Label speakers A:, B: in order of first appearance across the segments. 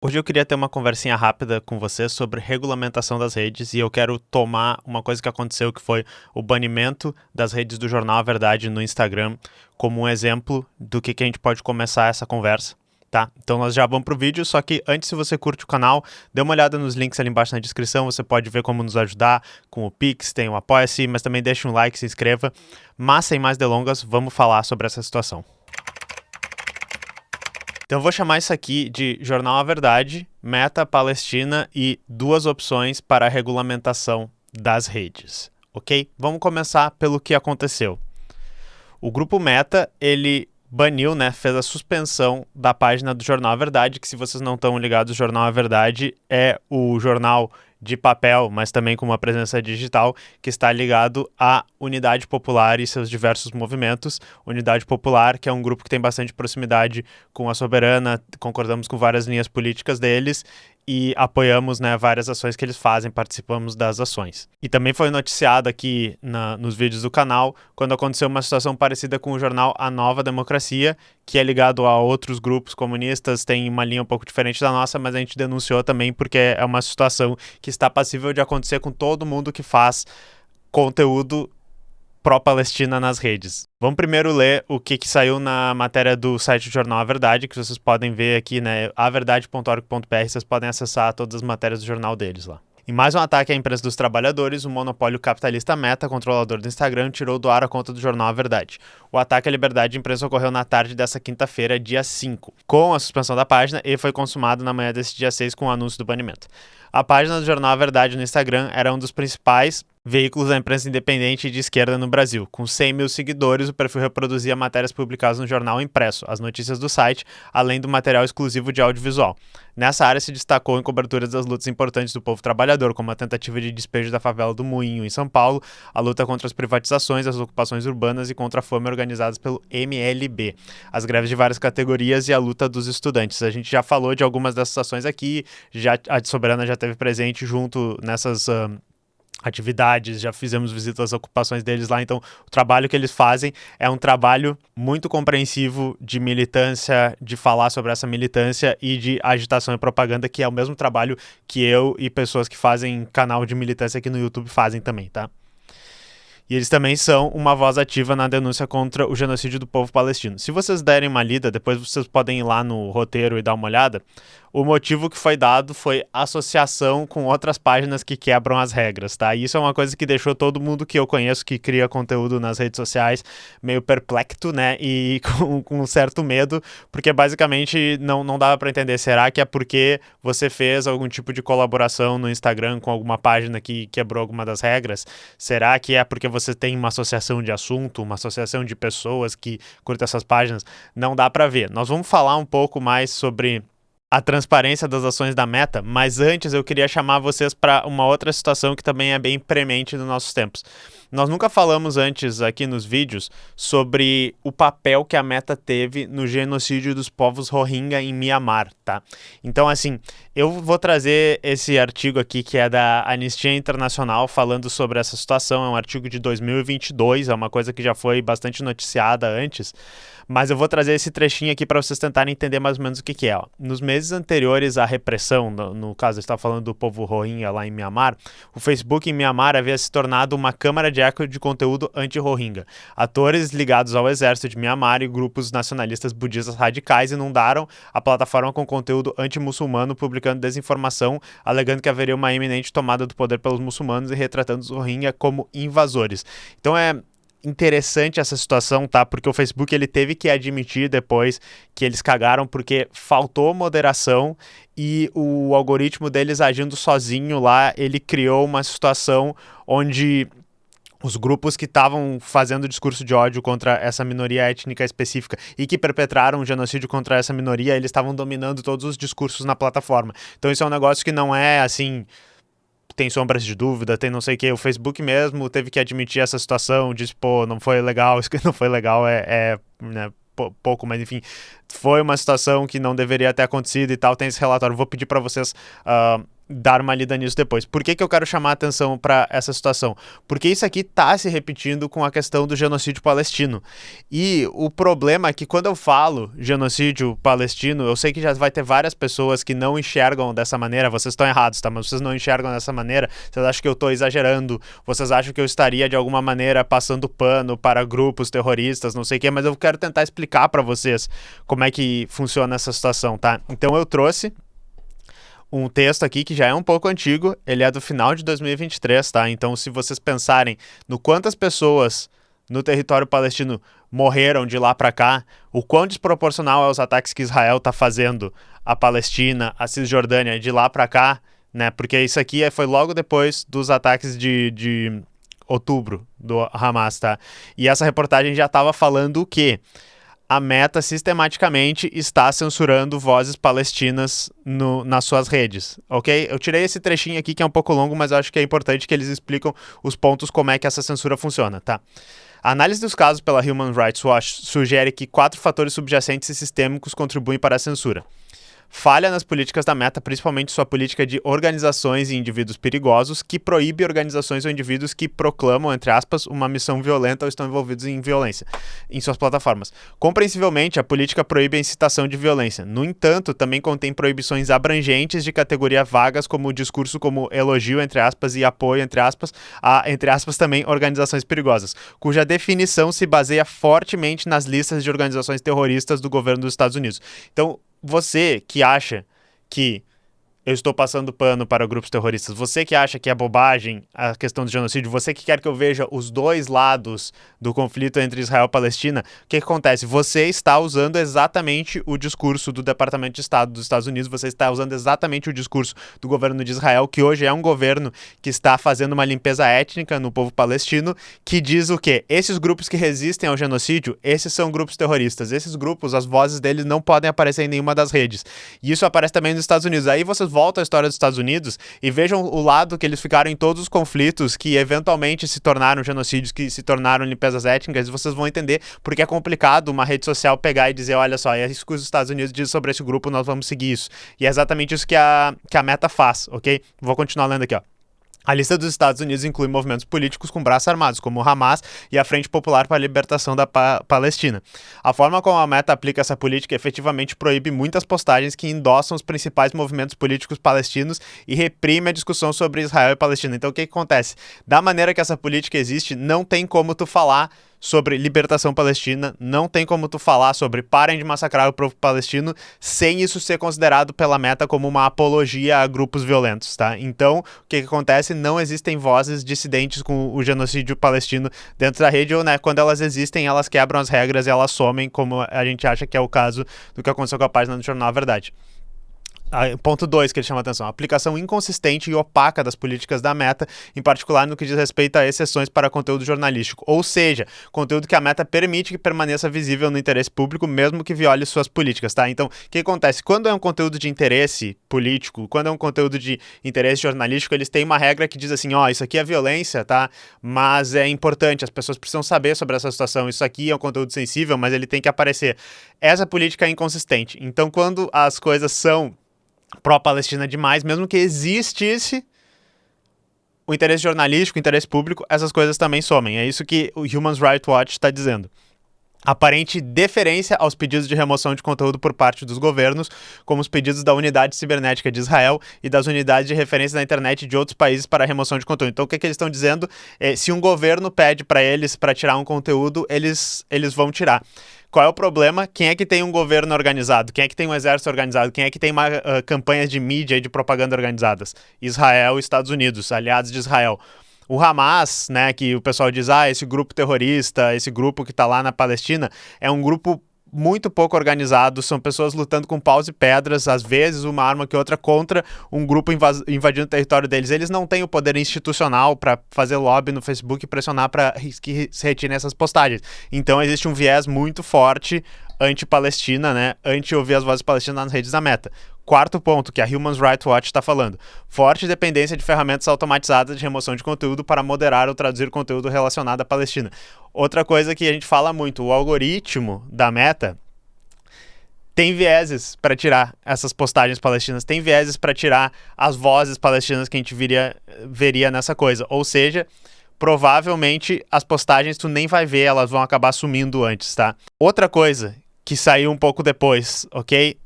A: Hoje eu queria ter uma conversinha rápida com você sobre regulamentação das redes e eu quero tomar uma coisa que aconteceu, que foi o banimento das redes do Jornal A Verdade no Instagram, como um exemplo do que a gente pode começar essa conversa, tá? Então nós já vamos pro vídeo, só que antes, se você curte o canal, dê uma olhada nos links ali embaixo na descrição, você pode ver como nos ajudar com o Pix, tem o Apoia-se, mas também deixa um like, se inscreva. Mas sem mais delongas, vamos falar sobre essa situação. Então eu vou chamar isso aqui de Jornal A Verdade, Meta, Palestina e duas opções para a regulamentação das redes, ok? Vamos começar pelo que aconteceu. O grupo Meta, ele baniu, fez a suspensão da página do Jornal A Verdade, que se vocês não estão ligados, o Jornal A Verdade é o jornal de papel, mas também com uma presença digital, que está ligado à Unidade Popular e seus diversos movimentos. Unidade Popular, que é um grupo que tem bastante proximidade com a Soberana, concordamos com várias linhas políticas deles e apoiamos várias ações que eles fazem, participamos das ações. E também foi noticiado aqui nos vídeos do canal, quando aconteceu uma situação parecida com o jornal A Nova Democracia, que é ligado a outros grupos comunistas, tem uma linha um pouco diferente da nossa, mas a gente denunciou também porque é uma situação que está passível de acontecer com todo mundo que faz conteúdo pró-Palestina nas redes. Vamos primeiro ler o que saiu na matéria do site do Jornal A Verdade, que vocês podem ver aqui, averdade.org.br, vocês podem acessar todas as matérias do jornal deles lá. Em mais um ataque à empresa dos trabalhadores, o monopólio capitalista Meta, controlador do Instagram, tirou do ar a conta do Jornal A Verdade. O ataque à liberdade de imprensa ocorreu na tarde dessa quinta-feira, dia 5, com a suspensão da página e foi consumado na manhã desse dia 6 com o anúncio do banimento. A página do Jornal A Verdade no Instagram era um dos principais veículos da imprensa independente e de esquerda no Brasil. Com 100 mil seguidores, o perfil reproduzia matérias publicadas no jornal impresso, as notícias do site, além do material exclusivo de audiovisual. Nessa área se destacou em coberturas das lutas importantes do povo trabalhador, como a tentativa de despejo da favela do Moinho, em São Paulo, a luta contra as privatizações, as ocupações urbanas e contra a fome organizadas pelo MLB, as greves de várias categorias e a luta dos estudantes. A gente já falou de algumas dessas ações aqui, a Soberana já esteve presente junto nessas atividades, já fizemos visitas às ocupações deles lá, então o trabalho que eles fazem é um trabalho muito compreensivo de militância, de falar sobre essa militância e de agitação e propaganda, que é o mesmo trabalho que eu e pessoas que fazem canal de militância aqui no YouTube fazem também, tá? E eles também são uma voz ativa na denúncia contra o genocídio do povo palestino. Se vocês derem uma lida, depois vocês podem ir lá no roteiro e dar uma olhada, o motivo que foi dado foi associação com outras páginas que quebram as regras, tá? E isso é uma coisa que deixou todo mundo que eu conheço que cria conteúdo nas redes sociais meio perplexo, e com um certo medo, porque basicamente não dava para entender. Será que é porque você fez algum tipo de colaboração no Instagram com alguma página que quebrou alguma das regras? Será que é porque você tem uma associação de assunto, uma associação de pessoas que curtem essas páginas? Não dá para ver. Nós vamos falar um pouco mais sobre a transparência das ações da Meta, mas antes eu queria chamar vocês para uma outra situação que também é bem premente nos nossos tempos. Nós nunca falamos antes aqui nos vídeos sobre o papel que a Meta teve no genocídio dos povos Rohingya em Mianmar, tá? Então, assim, eu vou trazer esse artigo aqui que é da Anistia Internacional falando sobre essa situação, é um artigo de 2022, é uma coisa que já foi bastante noticiada antes, mas eu vou trazer esse trechinho aqui para vocês tentarem entender mais ou menos o que é. Nos meses anteriores à repressão, no caso eu estava falando do povo Rohingya lá em Mianmar, o Facebook em Mianmar havia se tornado uma câmara de eco de conteúdo anti-Rohingya. Atores ligados ao exército de Mianmar e grupos nacionalistas budistas radicais inundaram a plataforma com conteúdo anti-muçulmano, publicando desinformação, alegando que haveria uma iminente tomada do poder pelos muçulmanos e retratando os Rohingya como invasores. Então é interessante essa situação, tá? Porque o Facebook ele teve que admitir depois que eles cagaram porque faltou moderação e o algoritmo deles agindo sozinho lá, ele criou uma situação onde os grupos que estavam fazendo discurso de ódio contra essa minoria étnica específica e que perpetraram um genocídio contra essa minoria, eles estavam dominando todos os discursos na plataforma. Então isso é um negócio que não é assim, tem sombras de dúvida, tem não sei o que. O Facebook mesmo teve que admitir essa situação, disse, não foi legal, isso que não foi legal pouco, mas enfim, foi uma situação que não deveria ter acontecido e tal. Tem esse relatório, vou pedir para vocês dar uma lida nisso depois. Por que eu quero chamar a atenção para essa situação? Porque isso aqui está se repetindo com a questão do genocídio palestino. E o problema é que quando eu falo genocídio palestino, eu sei que já vai ter várias pessoas que não enxergam dessa maneira. Vocês estão errados, tá? Mas vocês não enxergam dessa maneira. Vocês acham que eu estou exagerando. Vocês acham que eu estaria, de alguma maneira, passando pano para grupos terroristas, não sei o quê. Mas eu quero tentar explicar para vocês como é que funciona essa situação, tá? Então eu trouxe um texto aqui que já é um pouco antigo, ele é do final de 2023, tá? Então, se vocês pensarem no quantas pessoas no território palestino morreram de lá para cá, o quão desproporcional é os ataques que Israel tá fazendo à Palestina, à Cisjordânia, de lá para cá, né? Porque isso aqui foi logo depois dos ataques de outubro do Hamas, tá? E essa reportagem já estava falando o quê? A Meta sistematicamente está censurando vozes palestinas nas suas redes, ok? Eu tirei esse trechinho aqui que é um pouco longo, mas eu acho que é importante que eles explicam os pontos como é que essa censura funciona, tá? A análise dos casos pela Human Rights Watch sugere que 4 fatores subjacentes e sistêmicos contribuem para a censura. Falha nas políticas da Meta, principalmente sua política de organizações e indivíduos perigosos, que proíbe organizações ou indivíduos que proclamam, entre aspas, uma missão violenta ou estão envolvidos em violência em suas plataformas. Compreensivelmente, a política proíbe a incitação de violência. No entanto, também contém proibições abrangentes de categoria vagas, como o discurso como elogio, entre aspas, e apoio, entre aspas, a, entre aspas, também organizações perigosas, cuja definição se baseia fortemente nas listas de organizações terroristas do governo dos Estados Unidos. Então, você que acha que eu estou passando pano para grupos terroristas, você que acha que é bobagem a questão do genocídio, você que quer que eu veja os dois lados do conflito entre Israel e Palestina, o que acontece? Você está usando exatamente o discurso do Departamento de Estado dos Estados Unidos, você está usando exatamente o discurso do governo de Israel, que hoje é um governo que está fazendo uma limpeza étnica no povo palestino, que diz o quê? Esses grupos que resistem ao genocídio, esses são grupos terroristas. Esses grupos, as vozes deles não podem aparecer em nenhuma das redes. E isso aparece também nos Estados Unidos. Aí vocês voltam à história dos Estados Unidos e vejam o lado que eles ficaram em todos os conflitos que eventualmente se tornaram genocídios, que se tornaram limpezas étnicas, e vocês vão entender porque é complicado uma rede social pegar e dizer, olha só, é isso que os Estados Unidos dizem sobre esse grupo, nós vamos seguir isso. E é exatamente isso que a Meta faz, ok? Vou continuar lendo aqui, ó. A lista dos Estados Unidos inclui movimentos políticos com braços armados, como o Hamas e a Frente Popular para a Libertação da Palestina. A forma como a Meta aplica essa política efetivamente proíbe muitas postagens que endossam os principais movimentos políticos palestinos e reprime a discussão sobre Israel e Palestina. Então, o que acontece? Da maneira que essa política existe, não tem como tu falar sobre libertação palestina, não tem como tu falar sobre parem de massacrar o povo palestino sem isso ser considerado pela Meta como uma apologia a grupos violentos, tá? Então, o que acontece? Não existem vozes dissidentes com o genocídio palestino dentro da rede, ou, né, quando elas existem, elas quebram as regras e elas somem, como a gente acha que é o caso do que aconteceu com a página do Jornal A Verdade. Ponto 2 que ele chama a atenção, a aplicação inconsistente e opaca das políticas da Meta, em particular no que diz respeito a exceções para conteúdo jornalístico, ou seja, conteúdo que a Meta permite que permaneça visível no interesse público, mesmo que viole suas políticas, tá? Então, o que acontece? Quando é um conteúdo de interesse político, quando é um conteúdo de interesse jornalístico, eles têm uma regra que diz assim, ó, isso aqui é violência, tá? Mas é importante, as pessoas precisam saber sobre essa situação, isso aqui é um conteúdo sensível, mas ele tem que aparecer. Essa política é inconsistente. Então, quando as coisas são pró-Palestina demais, mesmo que existisse o interesse jornalístico, o interesse público, essas coisas também somem. É isso que o Human Rights Watch está dizendo. Aparente deferência aos pedidos de remoção de conteúdo por parte dos governos, como os pedidos da Unidade Cibernética de Israel e das unidades de referência da internet de outros países para a remoção de conteúdo. Então, o que eles estão dizendo é, se um governo pede para eles para tirar um conteúdo, eles vão tirar. Qual é o problema? Quem é que tem um governo organizado? Quem é que tem um exército organizado? Quem é que tem campanhas de mídia e de propaganda organizadas? Israel e Estados Unidos, aliados de Israel. O Hamas, né, que o pessoal diz, esse grupo terrorista, esse grupo que está lá na Palestina, é um grupo muito pouco organizado, são pessoas lutando com paus e pedras, às vezes uma arma que outra contra um grupo invadindo o território deles. Eles não têm o poder institucional para fazer lobby no Facebook e pressionar para que se retirem essas postagens. Então existe um viés muito forte anti-Palestina, né, anti-ouvir as vozes palestinas nas redes da Meta. Quarto ponto, que a Human Rights Watch está falando. Forte dependência de ferramentas automatizadas de remoção de conteúdo para moderar ou traduzir conteúdo relacionado à Palestina. Outra coisa que a gente fala muito, o algoritmo da Meta tem vieses para tirar essas postagens palestinas, tem vieses para tirar as vozes palestinas que a gente veria nessa coisa. Ou seja, provavelmente as postagens tu nem vai ver, elas vão acabar sumindo antes, tá? Outra coisa que saiu um pouco depois, ok?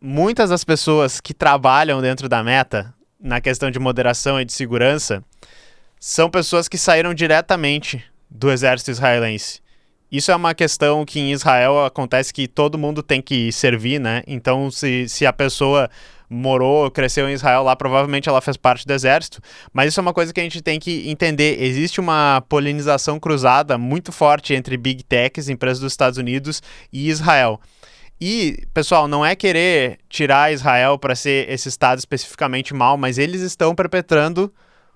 A: Muitas das pessoas que trabalham dentro da Meta, na questão de moderação e de segurança, são pessoas que saíram diretamente do exército israelense. Isso é uma questão que em Israel acontece que todo mundo tem que servir, né? Então, se a pessoa morou, cresceu em Israel lá, provavelmente ela fez parte do exército. Mas isso é uma coisa que a gente tem que entender. Existe uma polinização cruzada muito forte entre Big Techs, empresas dos Estados Unidos, e Israel. E, pessoal, não é querer tirar Israel para ser esse estado especificamente mal, mas eles estão perpetrando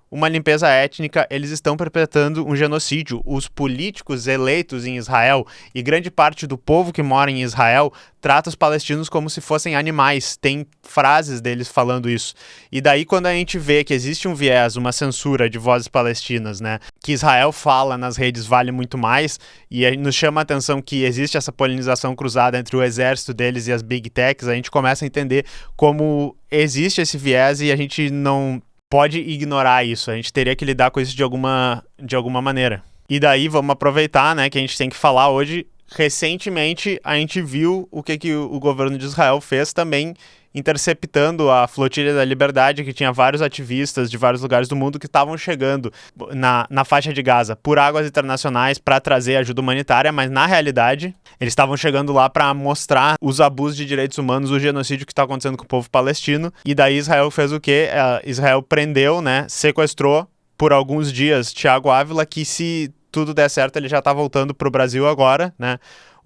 A: uma limpeza étnica, eles estão perpetrando um genocídio. Os políticos eleitos em Israel e grande parte do povo que mora em Israel trata os palestinos como se fossem animais. Tem frases deles falando isso. E daí quando a gente vê que existe um viés, uma censura de vozes palestinas, né, que Israel fala nas redes vale muito mais, e aí nos chama a atenção que existe essa polinização cruzada entre o exército deles e as Big Techs, a gente começa a entender como existe esse viés e a gente não pode ignorar isso, a gente teria que lidar com isso de alguma maneira. E daí vamos aproveitar, né, que a gente tem que falar hoje. Recentemente a gente viu o que o governo de Israel fez também, interceptando a Flotilha da Liberdade, que tinha vários ativistas de vários lugares do mundo que estavam chegando na faixa de Gaza por águas internacionais para trazer ajuda humanitária, mas na realidade eles estavam chegando lá para mostrar os abusos de direitos humanos, o genocídio que está acontecendo com o povo palestino. E daí Israel fez o quê? Israel prendeu, né, sequestrou por alguns dias Thiago Ávila, que se tudo der certo ele já está voltando para o Brasil agora, né?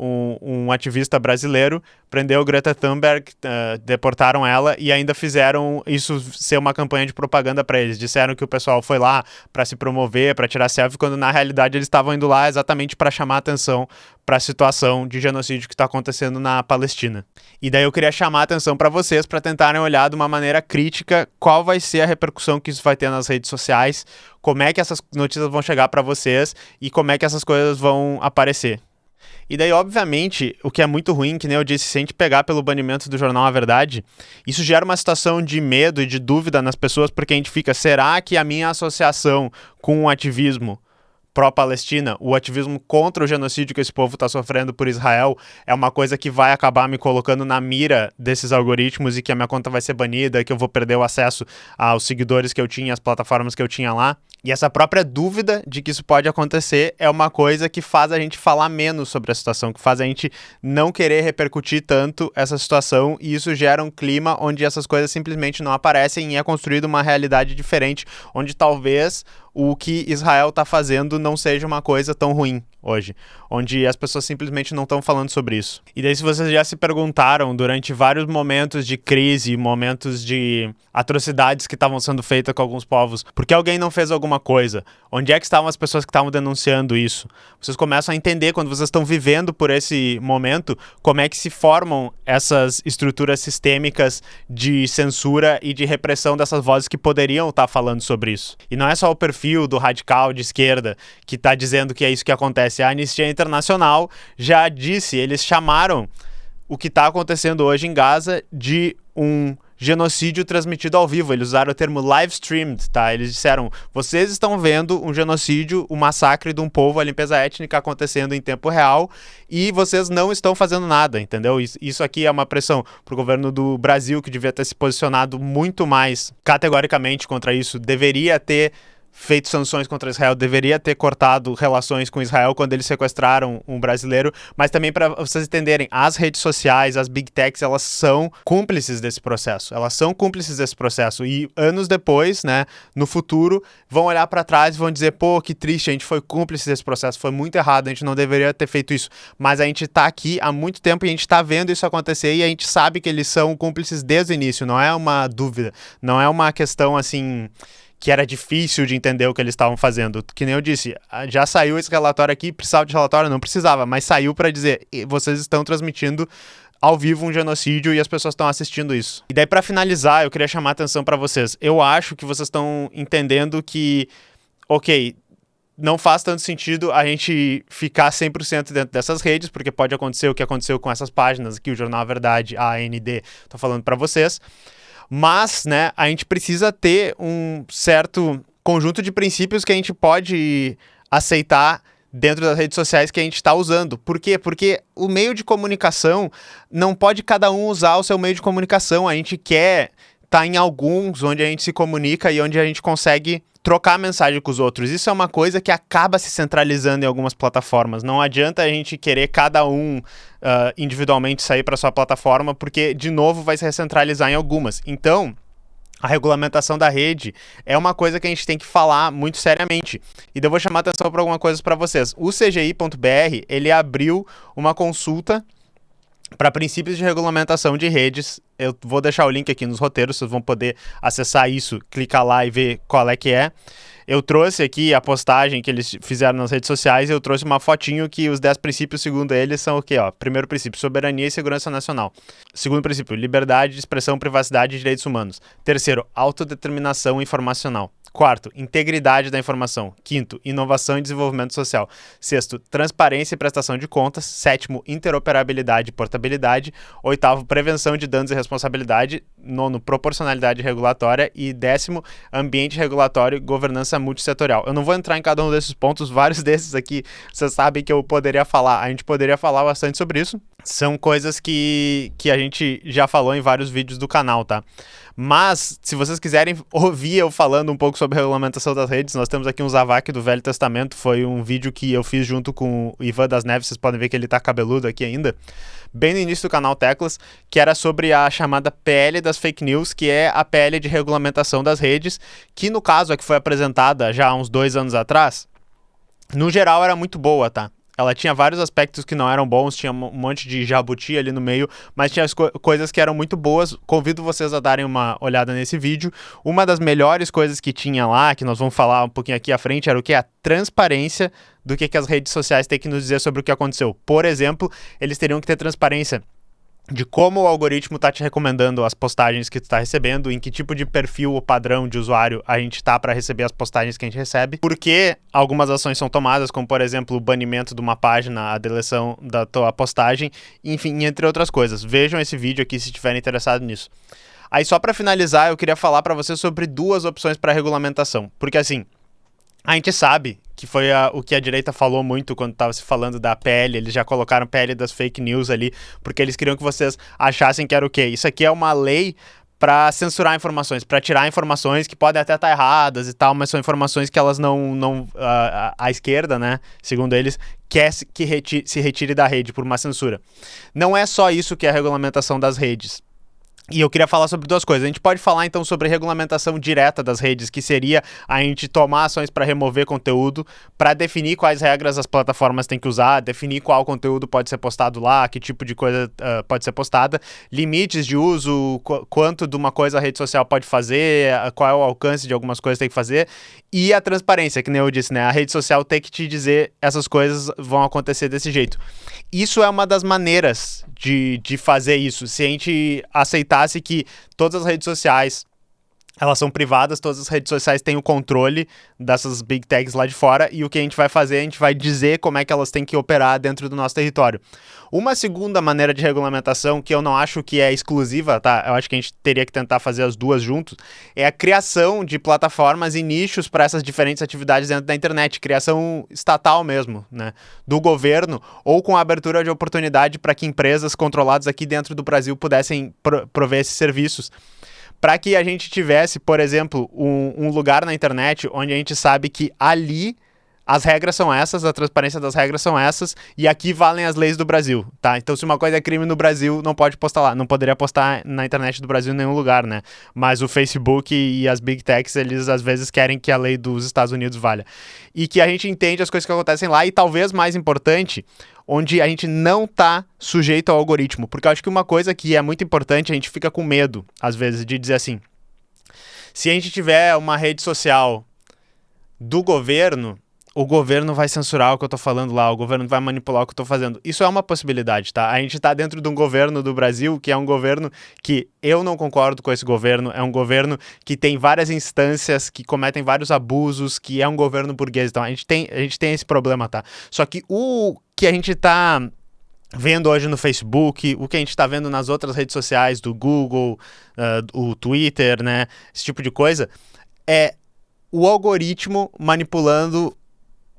A: Um ativista brasileiro, prendeu Greta Thunberg, deportaram ela e ainda fizeram isso ser uma campanha de propaganda para eles. Disseram que o pessoal foi lá para se promover, para tirar selfie, quando na realidade eles estavam indo lá exatamente para chamar a atenção para a situação de genocídio que está acontecendo na Palestina. E daí eu queria chamar a atenção para vocês para tentarem olhar de uma maneira crítica qual vai ser a repercussão que isso vai ter nas redes sociais, como é que essas notícias vão chegar para vocês e como é que essas coisas vão aparecer. E daí, obviamente, o que é muito ruim, que nem eu disse, se a gente pegar pelo banimento do jornal A Verdade, isso gera uma situação de medo e de dúvida nas pessoas, porque a gente fica, será que a minha associação com o ativismo pró-Palestina, o ativismo contra o genocídio que esse povo está sofrendo por Israel, é uma coisa que vai acabar me colocando na mira desses algoritmos e que a minha conta vai ser banida, que eu vou perder o acesso aos seguidores que eu tinha, às plataformas que eu tinha lá? E essa própria dúvida de que isso pode acontecer é uma coisa que faz a gente falar menos sobre a situação, que faz a gente não querer repercutir tanto essa situação, e isso gera um clima onde essas coisas simplesmente não aparecem e é construída uma realidade diferente, onde talvez o que Israel está fazendo não seja uma coisa tão ruim hoje, onde as pessoas simplesmente não estão falando sobre isso. E daí, se vocês já se perguntaram durante vários momentos de crise, momentos de atrocidades que estavam sendo feitas com alguns povos, por que alguém não fez alguma coisa? Onde é que estavam as pessoas que estavam denunciando isso? Vocês começam a entender, quando vocês estão vivendo por esse momento, como é que se formam essas estruturas sistêmicas de censura e de repressão dessas vozes que poderiam estar falando sobre isso. E não é só o perfil do radical de esquerda que está dizendo que é isso que acontece. A Anistia Internacional já disse, eles chamaram o que está acontecendo hoje em Gaza de um genocídio transmitido ao vivo. Eles usaram o termo live streamed, tá? Eles disseram, vocês estão vendo um genocídio, o massacre de um povo, a limpeza étnica acontecendo em tempo real, e vocês não estão fazendo nada, entendeu? Isso aqui é uma pressão pro governo do Brasil, que devia ter se posicionado muito mais categoricamente contra isso, deveria ter feito sanções contra Israel, deveria ter cortado relações com Israel quando eles sequestraram um brasileiro, mas também para vocês entenderem, as redes sociais, as Big Techs, elas são cúmplices desse processo, e anos depois, né, no futuro, vão olhar para trás e vão dizer, pô, que triste, a gente foi cúmplice desse processo, foi muito errado, a gente não deveria ter feito isso, mas a gente tá aqui há muito tempo e a gente tá vendo isso acontecer e a gente sabe que eles são cúmplices desde o início, não é uma dúvida, não é uma questão assim que era difícil de entender o que eles estavam fazendo. Que nem eu disse, já saiu esse relatório aqui, precisava de relatório? Não precisava, mas saiu para dizer, vocês estão transmitindo ao vivo um genocídio e as pessoas estão assistindo isso. E daí, para finalizar, eu queria chamar a atenção para vocês. Eu acho que vocês estão entendendo que, ok, não faz tanto sentido a gente ficar 100% dentro dessas redes, porque pode acontecer o que aconteceu com essas páginas aqui, o Jornal A Verdade, a AND, tô falando para vocês. Mas, né, a gente precisa ter um certo conjunto de princípios que a gente pode aceitar dentro das redes sociais que a gente está usando. Por quê? Porque o meio de comunicação não pode cada um usar o seu meio de comunicação. A gente quer estar em alguns onde a gente se comunica e onde a gente consegue trocar mensagem com os outros. Isso é uma coisa que acaba se centralizando em algumas plataformas. Não adianta a gente querer cada um individualmente sair para sua plataforma, porque, de novo, vai se recentralizar em algumas. Então, a regulamentação da rede é uma coisa que a gente tem que falar muito seriamente. E daí eu vou chamar a atenção para algumas coisas para vocês. O CGI.br, ele abriu uma consulta para princípios de regulamentação de redes. Eu vou deixar o link aqui nos roteiros, vocês vão poder acessar isso, clicar lá e ver qual é que é. Eu trouxe aqui a postagem que eles fizeram nas redes sociais e eu trouxe uma fotinho que os 10 princípios, segundo eles, são o quê? Ó, primeiro princípio, soberania e segurança nacional. Segundo princípio, liberdade de expressão, privacidade e direitos humanos. Terceiro, autodeterminação informacional. Quarto, integridade da informação. Quinto, inovação e desenvolvimento social. Sexto, transparência e prestação de contas. Sétimo, interoperabilidade e portabilidade. Oitavo, prevenção de danos e responsabilidade. Nono, proporcionalidade regulatória. E décimo, ambiente regulatório e governança multissetorial. Eu não vou entrar em cada um desses pontos, vários desses aqui vocês sabem que eu poderia falar. A gente poderia falar bastante sobre isso. São coisas que a gente já falou em vários vídeos do canal, tá? Mas, se vocês quiserem ouvir eu falando um pouco sobre a regulamentação das redes, nós temos aqui um Zavak do Velho Testamento, foi um vídeo que eu fiz junto com o Ivan das Neves, vocês podem ver que ele tá cabeludo aqui ainda, bem no início do canal Teclas, que era sobre a chamada PL das Fake News, que é a PL de regulamentação das redes, que no caso é que foi apresentada já há uns 2 anos atrás, no geral era muito boa, tá? Ela tinha vários aspectos que não eram bons, tinha um monte de jabuti ali no meio, mas tinha coisas que eram muito boas. Convido vocês a darem uma olhada nesse vídeo. Uma das melhores coisas que tinha lá, que nós vamos falar um pouquinho aqui à frente, era o que? A transparência do que as redes sociais têm que nos dizer sobre o que aconteceu. Por exemplo, eles teriam que ter transparência de como o algoritmo está te recomendando as postagens que tu está recebendo, em que tipo de perfil ou padrão de usuário a gente está para receber as postagens que a gente recebe, porque algumas ações são tomadas, como por exemplo o banimento de uma página, a deleção da tua postagem, enfim, entre outras coisas. Vejam esse vídeo aqui se estiverem interessados nisso. Aí só para finalizar, eu queria falar para vocês sobre 2 opções para regulamentação, porque assim, a gente sabe que foi o que a direita falou muito quando estava se falando da PL, eles já colocaram PL das fake news ali, porque eles queriam que vocês achassem que era o quê? Isso aqui é uma lei para censurar informações, para tirar informações que podem até estar erradas e tal, mas são informações que elas a esquerda, né, segundo eles, quer que se retire da rede por uma censura. Não é só isso que é a regulamentação das redes. E eu queria falar sobre 2 coisas. A gente pode falar então sobre regulamentação direta das redes, que seria a gente tomar ações para remover conteúdo, para definir quais regras as plataformas têm que usar, definir qual conteúdo pode ser postado lá, que tipo de coisa pode ser postada, limites de uso, quanto de uma coisa a rede social pode fazer, qual é o alcance de algumas coisas que tem que fazer, e a transparência, que nem eu disse, né? A rede social tem que te dizer essas coisas vão acontecer desse jeito. Isso é uma das maneiras de fazer isso. Se a gente aceitasse que todas as redes sociais, elas são privadas, todas as redes sociais têm o controle dessas big techs lá de fora, e o que a gente vai fazer, a gente vai dizer como é que elas têm que operar dentro do nosso território. Uma segunda maneira de regulamentação, que eu não acho que é exclusiva, tá? Eu acho que a gente teria que tentar fazer as duas juntos, é a criação de plataformas e nichos para essas diferentes atividades dentro da internet, criação estatal mesmo, né? Do governo, ou com a abertura de oportunidade para que empresas controladas aqui dentro do Brasil pudessem prover esses serviços. Para que a gente tivesse, por exemplo, um lugar na internet onde a gente sabe que ali as regras são essas, a transparência das regras são essas, e aqui valem as leis do Brasil, tá? Então, se uma coisa é crime no Brasil, não pode postar lá. Não poderia postar na internet do Brasil em nenhum lugar, né? Mas o Facebook e as Big Techs, eles às vezes querem que a lei dos Estados Unidos valha. E que a gente entende as coisas que acontecem lá, e talvez mais importante, onde a gente não tá sujeito ao algoritmo. Porque eu acho que uma coisa que é muito importante, a gente fica com medo, às vezes, de dizer assim, se a gente tiver uma rede social do governo, o governo vai censurar o que eu tô falando lá, o governo vai manipular o que eu tô fazendo. Isso é uma possibilidade, tá? A gente tá dentro de um governo do Brasil que é um governo que eu não concordo com esse governo, é um governo que tem várias instâncias, que cometem vários abusos, que é um governo burguês. Então a gente tem esse problema, tá? Só que o que a gente tá vendo hoje no Facebook, o que a gente está vendo nas outras redes sociais do Google, o Twitter, né? Esse tipo de coisa, é o algoritmo manipulando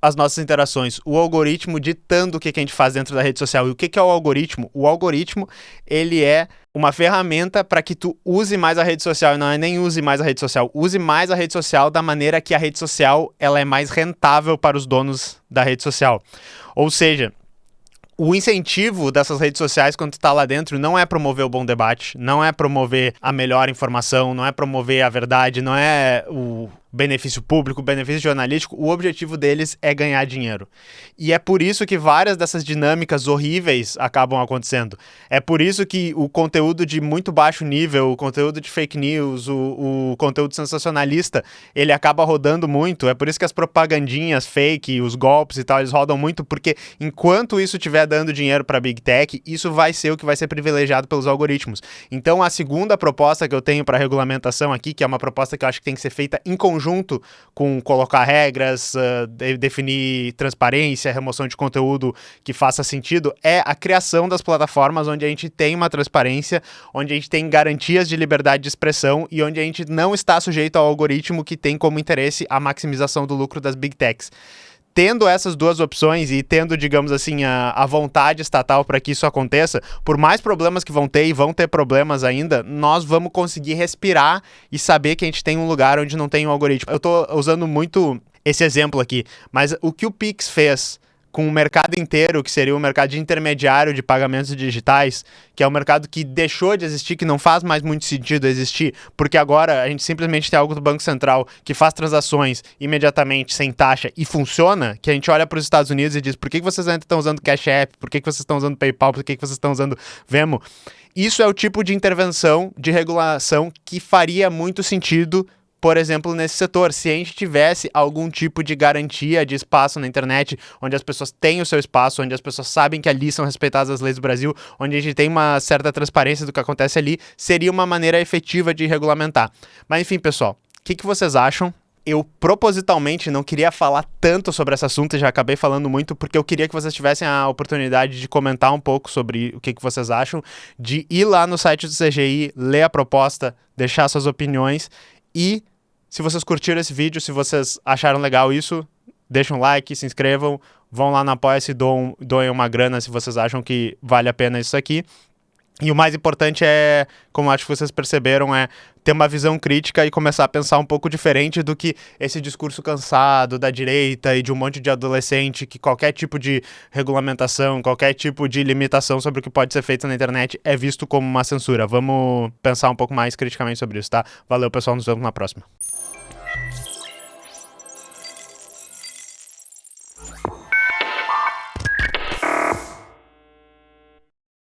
A: as nossas interações, o algoritmo ditando o que a gente faz dentro da rede social. E o que é o algoritmo? O algoritmo, ele é uma ferramenta para que tu use mais a rede social, e não é nem use mais a rede social, use mais a rede social da maneira que a rede social ela é mais rentável para os donos da rede social. Ou seja, o incentivo dessas redes sociais quando tu tá lá dentro não é promover o bom debate, não é promover a melhor informação, não é promover a verdade, não é o benefício público, benefício jornalístico. O objetivo deles é ganhar dinheiro. E é por isso que várias dessas dinâmicas horríveis acabam acontecendo. É por isso que o conteúdo de muito baixo nível, o conteúdo de fake news, o conteúdo sensacionalista, ele acaba rodando muito. É por isso que as propagandinhas fake, os golpes e tal, eles rodam muito, porque enquanto isso estiver dando dinheiro para Big Tech, isso vai ser o que vai ser privilegiado pelos algoritmos. Então, a segunda proposta que eu tenho para regulamentação aqui, que é uma proposta que eu acho que tem que ser feita em conjunto com colocar regras, definir transparência, remoção de conteúdo que faça sentido, é a criação das plataformas onde a gente tem uma transparência, onde a gente tem garantias de liberdade de expressão e onde a gente não está sujeito ao algoritmo que tem como interesse a maximização do lucro das Big Techs. Tendo essas duas opções e tendo, digamos assim, a vontade estatal para que isso aconteça, por mais problemas que vão ter e vão ter problemas ainda, nós vamos conseguir respirar e saber que a gente tem um lugar onde não tem um algoritmo. Eu tô usando muito esse exemplo aqui, mas o que o Pix fez com o mercado inteiro, que seria o mercado de intermediário de pagamentos digitais, que é um mercado que deixou de existir, que não faz mais muito sentido existir, porque agora a gente simplesmente tem algo do Banco Central que faz transações imediatamente, sem taxa, e funciona, que a gente olha para os Estados Unidos e diz, por que vocês ainda estão usando Cash App? Por que vocês estão usando PayPal? Por que vocês estão usando Venmo? Isso é o tipo de intervenção, de regulação que faria muito sentido, por exemplo, nesse setor. Se a gente tivesse algum tipo de garantia de espaço na internet, onde as pessoas têm o seu espaço, onde as pessoas sabem que ali são respeitadas as leis do Brasil, onde a gente tem uma certa transparência do que acontece ali, seria uma maneira efetiva de regulamentar. Mas enfim, pessoal, o que vocês acham? Eu propositalmente não queria falar tanto sobre esse assunto e já acabei falando muito porque eu queria que vocês tivessem a oportunidade de comentar um pouco sobre o que vocês acham, de ir lá no site do CGI, ler a proposta, deixar suas opiniões e se vocês curtiram esse vídeo, se vocês acharam legal isso, deixem um like, se inscrevam, vão lá na Apoia-se e doem uma grana se vocês acham que vale a pena isso aqui. E o mais importante é, como acho que vocês perceberam, é ter uma visão crítica e começar a pensar um pouco diferente do que esse discurso cansado da direita e de um monte de adolescente que qualquer tipo de regulamentação, qualquer tipo de limitação sobre o que pode ser feito na internet é visto como uma censura. Vamos pensar um pouco mais criticamente sobre isso, tá? Valeu, pessoal, nos vemos na próxima.